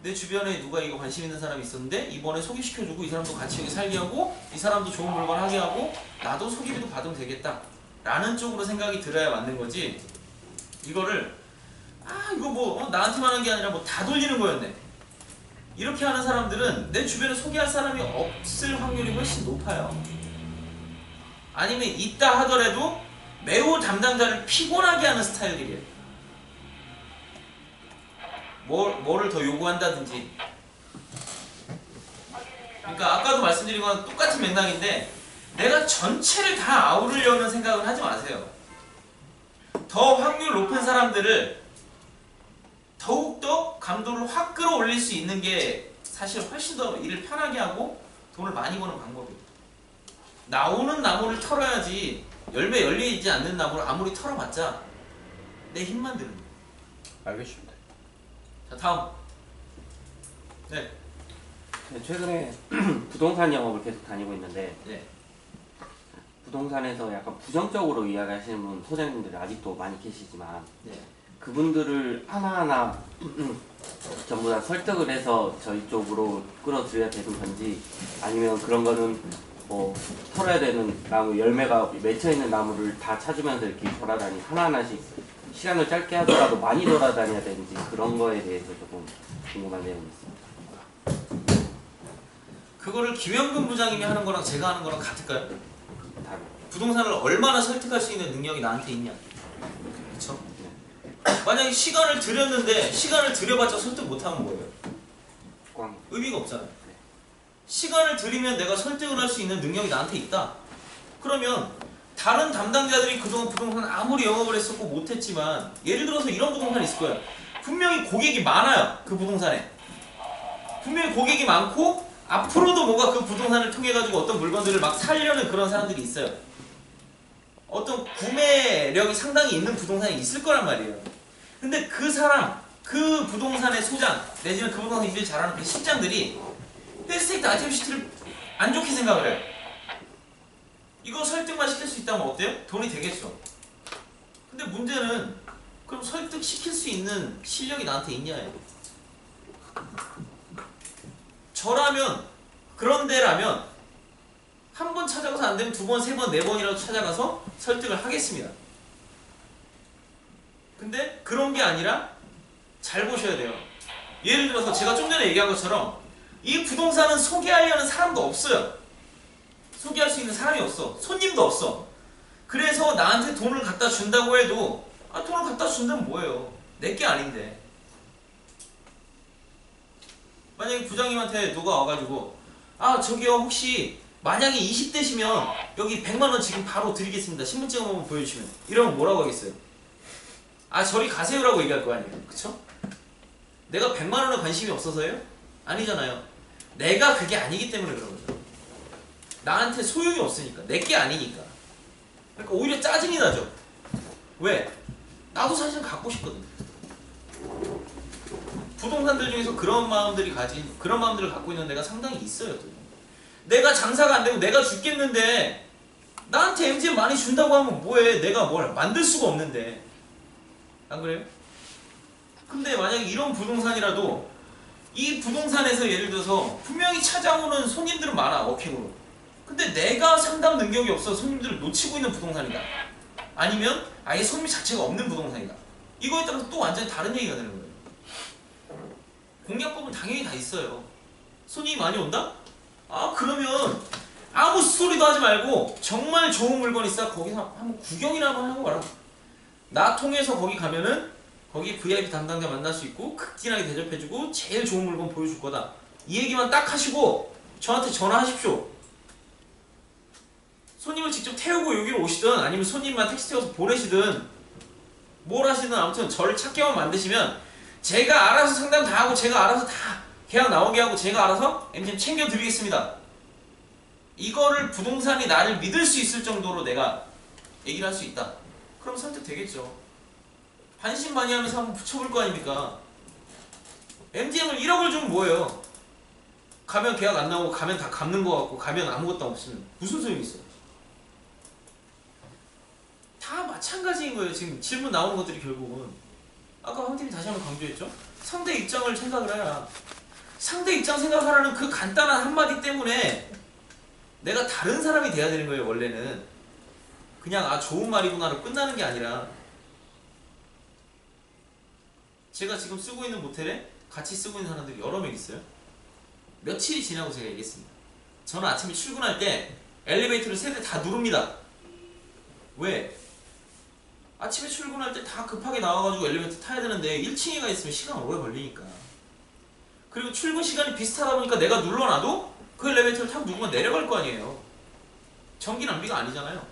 내 주변에 누가 이거 관심 있는 사람이 있었는데 이번에 소개시켜주고 이 사람도 같이 여기 살게 하고 이 사람도 좋은 물건 하게 하고 나도 소개비도 받으면 되겠다 라는 쪽으로 생각이 들어야 맞는 거지. 이거를 이거 뭐 나한테만 한 게 아니라 뭐 다 돌리는 거였네 이렇게 하는 사람들은 내 주변에 소개할 사람이 없을 확률이 훨씬 높아요. 아니면 있다 하더라도 매우 담당자를 피곤하게 하는 스타일이에요. 뭐를 더 요구한다든지. 그러니까 아까도 말씀드린 건 똑같은 맥락인데 내가 전체를 다 아우르려는 생각은 하지 마세요. 더 확률 높은 사람들을 더욱더 감도를 확 끌어올릴 수 있는 게 사실 훨씬 더 일을 편하게 하고 돈을 많이 버는 방법이에요. 나오는 나무를 털어야지 열매 열리지 않는 나무를 아무리 털어봤자 내 힘만 드는 거예요. 알겠습니다. 자, 다음. 네. 네, 최근에 부동산 영업을 계속 다니고 있는데 네. 부동산에서 약간 부정적으로 이야기하시는 분 소장님들이 아직도 많이 계시지만 네. 그분들을 하나하나 전부 다 설득을 해서 저희 쪽으로 끌어들여야 되는 건지 아니면 그런 거는 뭐 털어야 되는 나무 열매가 맺혀있는 나무를 다 찾으면서 이렇게 돌아다니 하나하나씩 시간을 짧게 하더라도 많이 돌아다녀야 되는지 그런 거에 대해서 조금 궁금한 내용이 있습니다. 그거를 김영근 부장님이 하는 거랑 제가 하는 거랑 같을까요? 다른 부동산을 얼마나 설득할 수 있는 능력이 나한테 있냐? 그렇죠? 만약에 시간을 들였는데 시간을 들여봤자 설득 못하면 뭐예요? 꽝. 의미가 없잖아요. 시간을 들이면 내가 설득을 할 수 있는 능력이 나한테 있다. 그러면 다른 담당자들이 그동안 부동산 아무리 영업을 했었고 못했지만 예를 들어서 이런 부동산이 있을 거예요. 분명히 고객이 많아요. 그 부동산에. 분명히 고객이 많고 앞으로도 뭔가 그 부동산을 통해 가지고 어떤 물건들을 막 사려는 그런 사람들이 있어요. 어떤 구매력이 상당히 있는 부동산이 있을 거란 말이에요. 근데 그 사람, 그 부동산의 소장 내지는 그 부동산 일을 잘하는 그 실장들이 힐스테이트 아티비시티를 안 좋게 생각을 해요. 이거 설득만 시킬 수 있다면 어때요? 돈이 되겠죠. 근데 문제는 그럼 설득시킬 수 있는 실력이 나한테 있냐예요. 저라면 그런 데라면 한 번 찾아가서 안 되면 두 번, 세 번, 네 번이라도 찾아가서 설득을 하겠습니다. 근데 그런 게 아니라 잘 보셔야 돼요. 예를 들어서 제가 좀 전에 얘기한 것처럼 이 부동산은 소개하려는 사람도 없어요. 소개할 수 있는 사람이 없어. 손님도 없어. 그래서 나한테 돈을 갖다 준다고 해도 돈을 갖다 준다면 뭐예요? 내게 아닌데. 만약에 부장님한테 누가 와가지고 저기요 혹시 만약에 20대시면 여기 100만원 지금 바로 드리겠습니다. 신분증 한번 보여주시면 이러면 뭐라고 하겠어요? 저리 가세요라고 얘기할 거 아니에요. 그쵸? 내가 100만원에 관심이 없어서요? 아니잖아요. 내가 그게 아니기 때문에 그런 거죠. 나한테 소용이 없으니까. 내게 아니니까. 그러니까 오히려 짜증이 나죠. 왜? 나도 사실은 갖고 싶거든. 부동산들 중에서 그런 마음들을 갖고 있는 데가 상당히 있어요. 또. 내가 장사가 안 되고 내가 죽겠는데 나한테 MGM 많이 준다고 하면 뭐해? 내가 뭘 만들 수가 없는데. 안 그래요? 근데 만약에 이런 부동산이라도 이 부동산에서 예를 들어서 분명히 찾아오는 손님들은 많아. 워킹으로. 근데 내가 상담 능력이 없어서 손님들을 놓치고 있는 부동산이다. 아니면 아예 손님 자체가 없는 부동산이다. 이거에 따라서 또 완전히 다른 얘기가 되는 거예요. 공략법은 당연히 다 있어요. 손님이 많이 온다? 그러면 아무 스토리도 하지 말고 정말 좋은 물건 있어 거기서 한번 구경이나 한번 하고 와라. 나 통해서 거기 가면은 거기 VIP 담당자 만날 수 있고 극진하게 대접해주고 제일 좋은 물건 보여줄 거다. 이 얘기만 딱 하시고 저한테 전화하십시오. 손님을 직접 태우고 여기로 오시든 아니면 손님만 택시 태워서 보내시든 뭘 하시든 아무튼 저를 찾게만 만드시면 제가 알아서 상담 다 하고 제가 알아서 다 계약 나오게 하고 제가 알아서 MGM 챙겨드리겠습니다. 이거를 부동산이 나를 믿을 수 있을 정도로 내가 얘기를 할 수 있다. 그럼 설득되겠죠. 반신반의하면서 한번 붙여볼 거 아닙니까? MGM을 1억을 주면 뭐예요? 가면 계약 안 나오고 가면 다 갚는 거 같고 가면 아무것도 없으면 무슨 소용이 있어요? 다 마찬가지인 거예요. 지금 질문 나오는 것들이 결국은 아까 황팀이 다시 한번 강조했죠? 상대 입장을 생각을 해라. 상대 입장 생각하라는 그 간단한 한마디 때문에 내가 다른 사람이 돼야 되는 거예요. 원래는 그냥 좋은 말이구나로 끝나는 게 아니라 제가 지금 쓰고 있는 모텔에 같이 쓰고 있는 사람들이 여러 명 있어요. 며칠이 지나고 제가 얘기했습니다. 저는 아침에 출근할 때 엘리베이터를 세 대 다 누릅니다. 왜? 아침에 출근할 때 다 급하게 나와가지고 엘리베이터 타야 되는데 1층에 가 있으면 시간 오래 걸리니까. 그리고 출근 시간이 비슷하다 보니까 내가 눌러놔도 그 엘리베이터를 타고 누구만 내려갈 거 아니에요. 전기 낭비가 아니잖아요.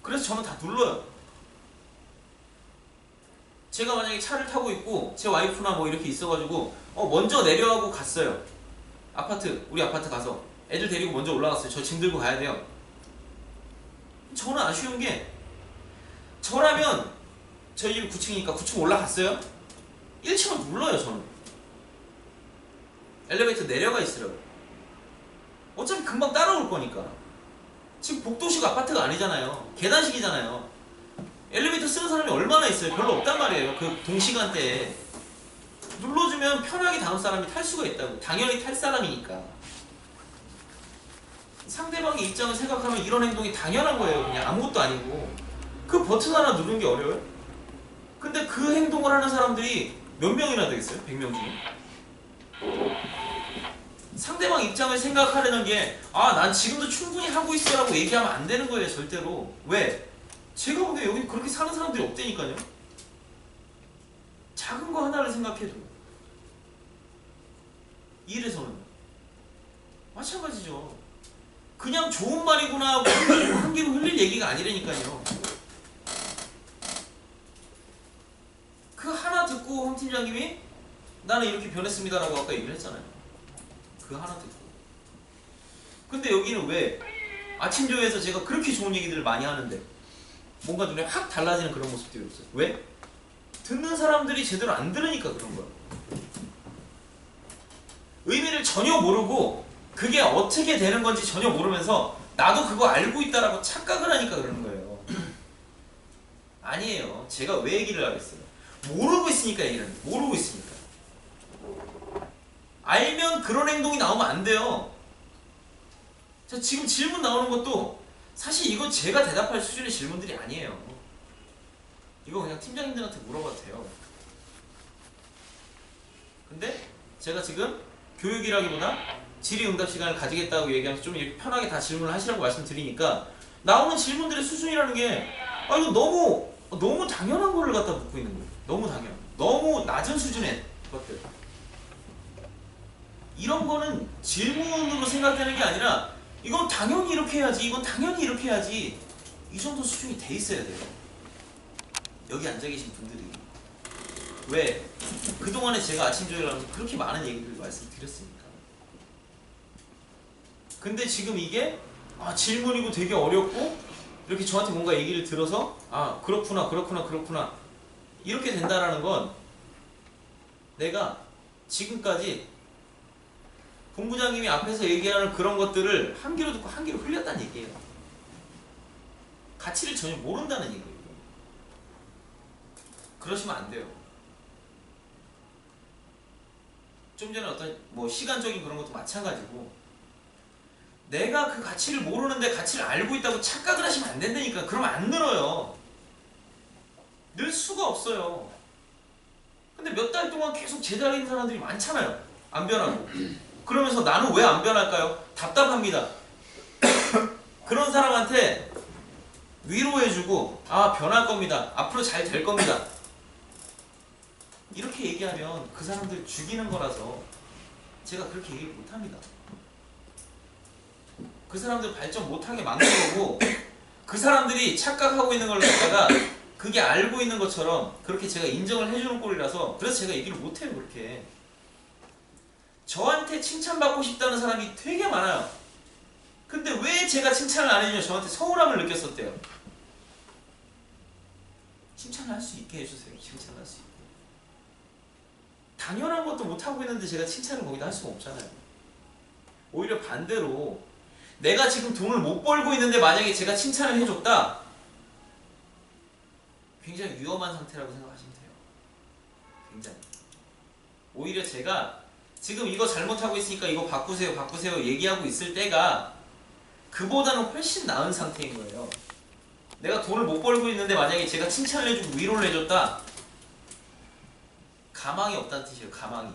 그래서 저는 다 눌러요. 제가 만약에 차를 타고 있고 제 와이프나 뭐 이렇게 있어가지고 먼저 내려가고 갔어요. 우리 아파트 가서 애들 데리고 먼저 올라갔어요. 저 짐 들고 가야 돼요. 저는 아쉬운 게 저라면 저희 집이 9층이니까 9층 올라갔어요. 1층을 눌러요. 저는 엘리베이터 내려가 있으라고. 어차피 금방 따라올 거니까. 지금 복도식 아파트가 아니잖아요. 계단식이잖아요. 엘리베이터 쓰는 사람이 얼마나 있어요? 별로 없단 말이에요. 그 동시간대에 눌러주면 편하게 다음 사람이 탈 수가 있다고. 당연히 탈 사람이니까. 상대방의 입장을 생각하면 이런 행동이 당연한 거예요. 그냥 아무것도 아니고. 그 버튼 하나 누르는 게 어려워요? 근데 그 행동을 하는 사람들이 몇 명이나 되겠어요? 100명 중에? 상대방 입장을 생각하려는 게 난 지금도 충분히 하고 있어 라고 얘기하면 안 되는 거예요. 절대로. 왜? 제가 보기에 여기 그렇게 사는 사람들이 없다니까요. 작은 거 하나를 생각해도 일에서는 마찬가지죠. 그냥 좋은 말이구나 하고 한 귀로 흘릴 얘기가 아니라니까요. 그 하나 듣고 홍 팀장님이 나는 이렇게 변했습니다 라고 아까 얘기를 했잖아요. 그 하나 듣고. 근데 여기는 왜 아침 조회에서 제가 그렇게 좋은 얘기들을 많이 하는데 뭔가 눈에 확 달라지는 그런 모습들이 없어요. 왜? 듣는 사람들이 제대로 안 들으니까 그런 거야. 의미를 전혀 모르고 그게 어떻게 되는 건지 전혀 모르면서 나도 그거 알고 있다라고 착각을 하니까 그러는 거예요. 아니에요. 제가 왜 얘기를 하겠어요? 모르고 있으니까 얘기를 하는 거예요. 모르고 있으니까. 알면 그런 행동이 나오면 안 돼요. 자, 지금 질문 나오는 것도 사실 이건 제가 대답할 수준의 질문들이 아니에요. 이거 그냥 팀장님들한테 물어봐도 돼요. 근데 제가 지금 교육이라기보다 질의응답 시간을 가지겠다고 얘기하면서 좀 이렇게 편하게 다 질문을 하시라고 말씀드리니까 나오는 질문들의 수준이라는 게 이거 너무 당연한 거를 갖다 묻고 있는 거예요. 너무 당연. 너무 낮은 수준의 것들. 이런 거는 질문으로 생각되는 게 아니라 이건 당연히 이렇게 해야지, 이건 당연히 이렇게 해야지, 이 정도 수준이 돼 있어야 돼요. 여기 앉아 계신 분들이. 왜? 그동안에 제가 아침 조회를 하면서 그렇게 많은 얘기를 말씀드렸으니까. 근데 지금 이게 질문이고 되게 어렵고 이렇게 저한테 뭔가 얘기를 들어서 그렇구나 이렇게 된다라는 건 내가 지금까지 본부장님이 앞에서 얘기하는 그런 것들을 한 귀로 듣고 한 귀로 흘렸다는 얘기예요. 가치를 전혀 모른다는 얘기예요. 그러시면 안 돼요. 좀 전에 어떤 시간적인 그런 것도 마찬가지고 내가 그 가치를 모르는데 가치를 알고 있다고 착각을 하시면 안 된다니까. 그러면 안 늘어요. 늘 수가 없어요. 근데 몇 달 동안 계속 제자리에 있는 사람들이 많잖아요. 안 변하고. 그러면서 나는 왜 안 변할까요? 답답합니다. 그런 사람한테 위로해주고 변할 겁니다. 앞으로 잘 될 겁니다. 이렇게 얘기하면 그 사람들 죽이는 거라서 제가 그렇게 얘기를 못합니다. 그 사람들 발전 못하게 막는 거고 그 사람들이 착각하고 있는 걸 갖다가 그게 알고 있는 것처럼 그렇게 제가 인정을 해주는 꼴이라서 그래서 제가 얘기를 못해요. 그렇게 저한테 칭찬받고 싶다는 사람이 되게 많아요. 근데 왜 제가 칭찬을 안 해주냐 저한테 서운함을 느꼈었대요. 칭찬을 할 수 있게 해주세요. 칭찬을 할 수 있게. 당연한 것도 못하고 있는데 제가 칭찬을 거기다 할 수가 없잖아요. 오히려 반대로 내가 지금 돈을 못 벌고 있는데 만약에 제가 칭찬을 해줬다? 굉장히 위험한 상태라고 생각하시면 돼요. 굉장히. 오히려 제가 지금 이거 잘못하고 있으니까 이거 바꾸세요 얘기하고 있을 때가 그보다는 훨씬 나은 상태인 거예요. 내가 돈을 못 벌고 있는데 만약에 제가 칭찬을 해주고 위로를 해줬다? 가망이 없다는 뜻이에요. 가망이.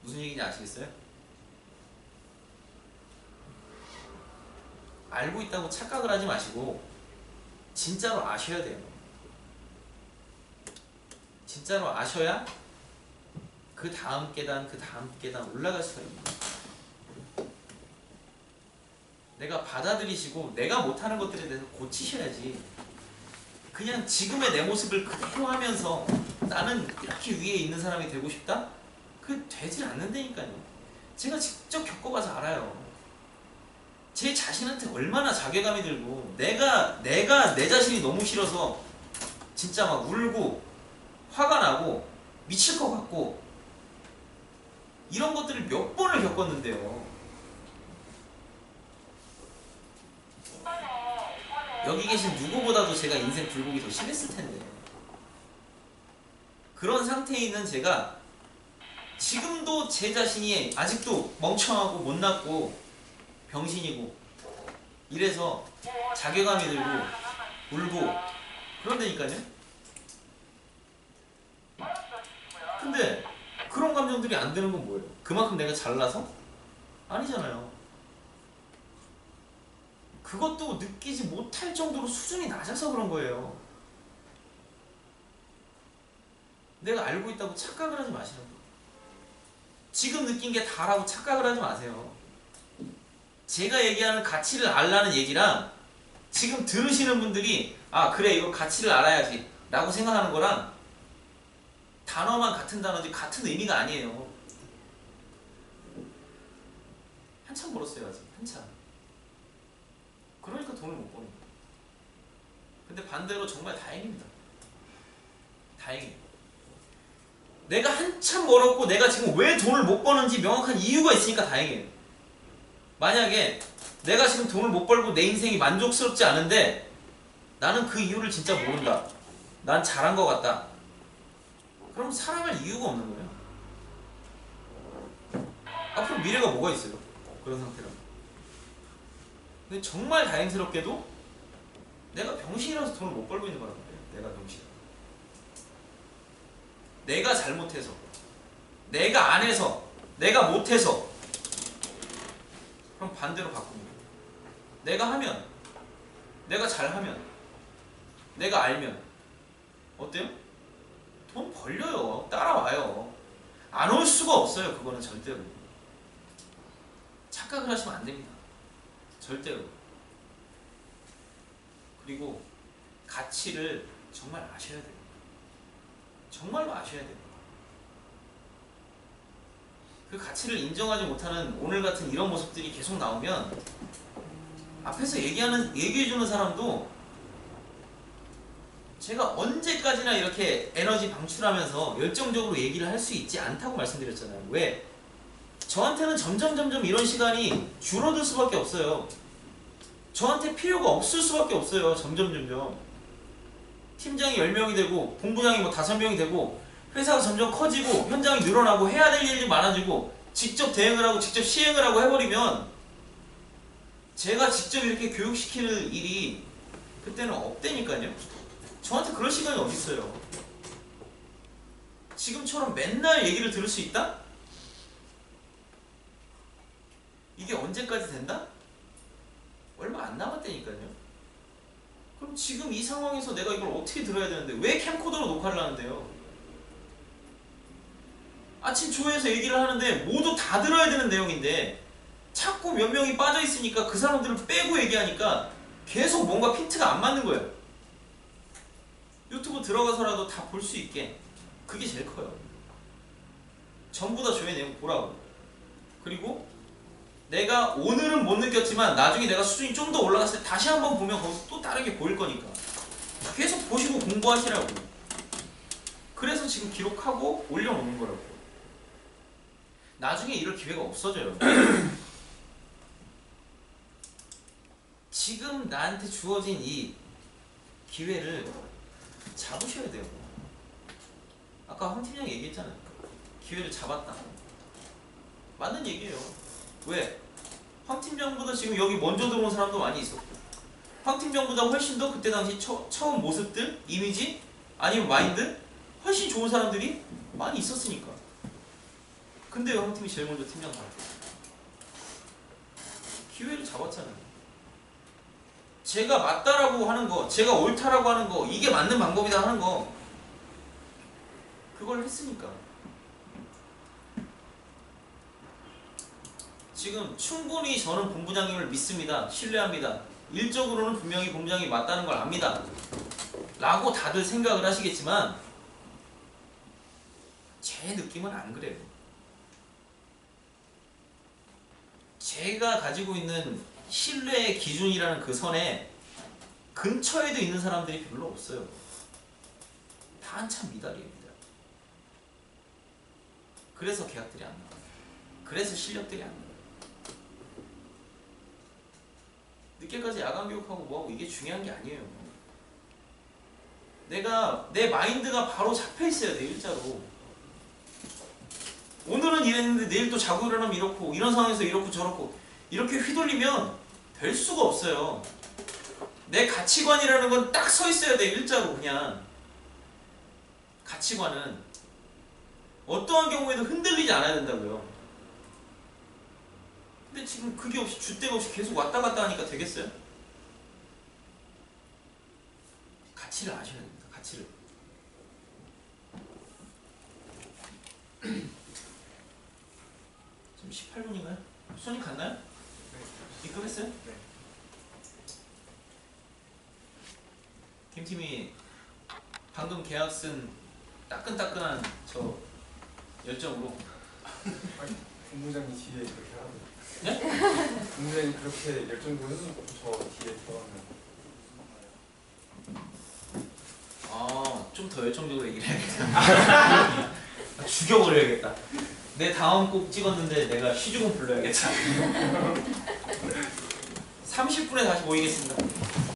무슨 얘기인지 아시겠어요? 알고 있다고 착각을 하지 마시고 진짜로 아셔야 돼요. 진짜로 아셔야 그 다음 계단 그 다음 계단 올라갈 수가 있는 거예요. 내가 받아들이시고 내가 못하는 것들에 대해서 고치셔야지. 그냥 지금의 내 모습을 그대로 하면서 나는 이렇게 위에 있는 사람이 되고 싶다? 그게 되질 않는다니까요. 제가 직접 겪어봐서 알아요. 제 자신한테 얼마나 자괴감이 들고 내가 내 자신이 너무 싫어서 진짜 막 울고 화가 나고 미칠 것 같고 이런 것들을 몇 번을 겪었는데요. 여기 계신 누구보다도 제가 인생 굴곡이 더 심했을 텐데 그런 상태에 있는 제가 지금도 제 자신이 아직도 멍청하고 못났고 병신이고 이래서 자괴감이 들고 울고 그런다니까요. 근데 그런 감정들이 안 드는 건 뭐예요? 그만큼 내가 잘나서? 아니잖아요. 그것도 느끼지 못할 정도로 수준이 낮아서 그런 거예요. 내가 알고 있다고 착각을 하지 마시라고. 지금 느낀 게 다라고 착각을 하지 마세요. 제가 얘기하는 가치를 알라는 얘기랑 지금 들으시는 분들이 아 그래 이거 가치를 알아야지 라고 생각하는 거랑 단어만 같은 단어지 같은 의미가 아니에요. 한참 벌었어요 아직 한참. 그러니까 돈을 못 버는 거예요. 근데 반대로 정말 다행입니다. 다행이에요. 내가 한참 멀었고 내가 지금 왜 돈을 못 버는지 명확한 이유가 있으니까 다행이에요. 만약에 내가 지금 돈을 못 벌고 내 인생이 만족스럽지 않은데 나는 그 이유를 진짜 모른다. 난 잘한 것 같다. 그럼 살아갈 이유가 없는 거예요. 앞으로 미래가 뭐가 있어요? 그런 상태라면. 근데 정말 다행스럽게도 내가 병신이라서 돈을 못 벌고 있는 거란 말이에요. 내가 병신. 내가 잘못해서, 내가 안 해서, 내가 못해서. 그럼 반대로 바꿉니다. 내가 하면, 내가 잘하면, 내가 알면 어때요? 돈 벌려요. 따라와요. 안 올 수가 없어요. 그거는 절대로. 착각을 하시면 안 됩니다. 절대로. 그리고 가치를 정말 아셔야 돼요. 정말로 아셔야 돼요. 그 가치를 인정하지 못하는 오늘 같은 이런 모습들이 계속 나오면 앞에서 얘기해주는 사람도 제가 언제까지나 이렇게 에너지 방출하면서 열정적으로 얘기를 할 수 있지 않다고 말씀드렸잖아요. 왜? 저한테는 점점 이런 시간이 줄어들 수밖에 없어요. 저한테 필요가 없을 수밖에 없어요. 점점. 팀장이 10명이 되고 본부장이 뭐 5명이 되고 회사가 점점 커지고 현장이 늘어나고 해야 될 일이 많아지고 직접 대응을 하고 직접 시행을 하고 해버리면 제가 직접 이렇게 교육시키는 일이 그때는 없다니까요. 저한테 그럴 시간이 어디 있어요. 지금처럼 맨날 얘기를 들을 수 있다? 이게 언제까지 된다? 얼마 안 남았다니까요. 그럼 지금 이 상황에서 내가 이걸 어떻게 들어야 되는데 왜 캠코더로 녹화를 하는데요? 아침 조회에서 얘기를 하는데 모두 다 들어야 되는 내용인데 자꾸 몇 명이 빠져 있으니까 그 사람들을 빼고 얘기하니까 계속 뭔가 핀트가 안 맞는 거예요. 유튜브 들어가서라도 다 볼 수 있게. 그게 제일 커요. 전부 다 조회 내용 보라고. 그리고 내가 오늘은 못 느꼈지만 나중에 내가 수준이 좀 더 올라갔을 때 다시 한번 보면 거기서 또 다르게 보일 거니까 계속 보시고 공부하시라고. 그래서 지금 기록하고 올려놓는 거라고. 나중에 이럴 기회가 없어져요. 지금 나한테 주어진 이 기회를 잡으셔야 돼요. 아까 황 팀장이 얘기했잖아요. 기회를 잡았다. 맞는 얘기예요. 왜? 황 팀장보다 지금 여기 먼저 들어온 사람도 많이 있었고 황 팀장보다 훨씬 더 그때 당시 처음 모습들, 이미지, 아니면 마인드 훨씬 좋은 사람들이 많이 있었으니까. 근데 형 팀이 제일 먼저 팀장 받았어. 기회를 잡았잖아요. 제가 맞다라고 하는 거, 제가 옳다라고 하는 거, 이게 맞는 방법이다 하는 거, 그걸 했으니까. 지금 충분히 저는 본부장님을 믿습니다. 신뢰합니다. 일적으로는 분명히 본부장이 맞다는 걸 압니다. 라고 다들 생각을 하시겠지만 제 느낌은 안 그래요. 제가 가지고 있는 신뢰의 기준이라는 그 선에 근처에도 있는 사람들이 별로 없어요. 다 한참 미달입니다. 그래서 계약들이 안 나와요. 그래서 실력들이 안 나와요. 늦게까지 야간 교육하고 뭐하고 이게 중요한 게 아니에요. 내가 내 마인드가 바로 잡혀 있어야 돼. 일자로. 오늘은 이랬는데 내일 또 자고 일어나면 이렇고, 이런 상황에서 이렇고 저렇고, 이렇게 휘둘리면 될 수가 없어요. 내 가치관이라는 건 딱 서 있어야 돼. 일자로. 그냥 가치관은 어떠한 경우에도 흔들리지 않아야 된다고요. 근데 지금 그게 없이 줏대가 없이 계속 왔다 갔다 하니까 되겠어요? 가치를 아셔야 됩니다. 가치를. 지금 18분인가요? 손님 갔나요? 입금했어요? 네. 김팀이 방금 계약 쓴 따끈따끈한 저 열정으로. 본부장이 뒤에 그렇게 하는. 네? 본부장이 그렇게 열정 보여주고 저 뒤에 들어가면. 좀 더 열정적으로 얘기를 해야겠다. 죽여버려야겠다. 내 다음 곡 찍었는데 내가 시주금 불러야겠다. 30분에 다시 모이겠습니다.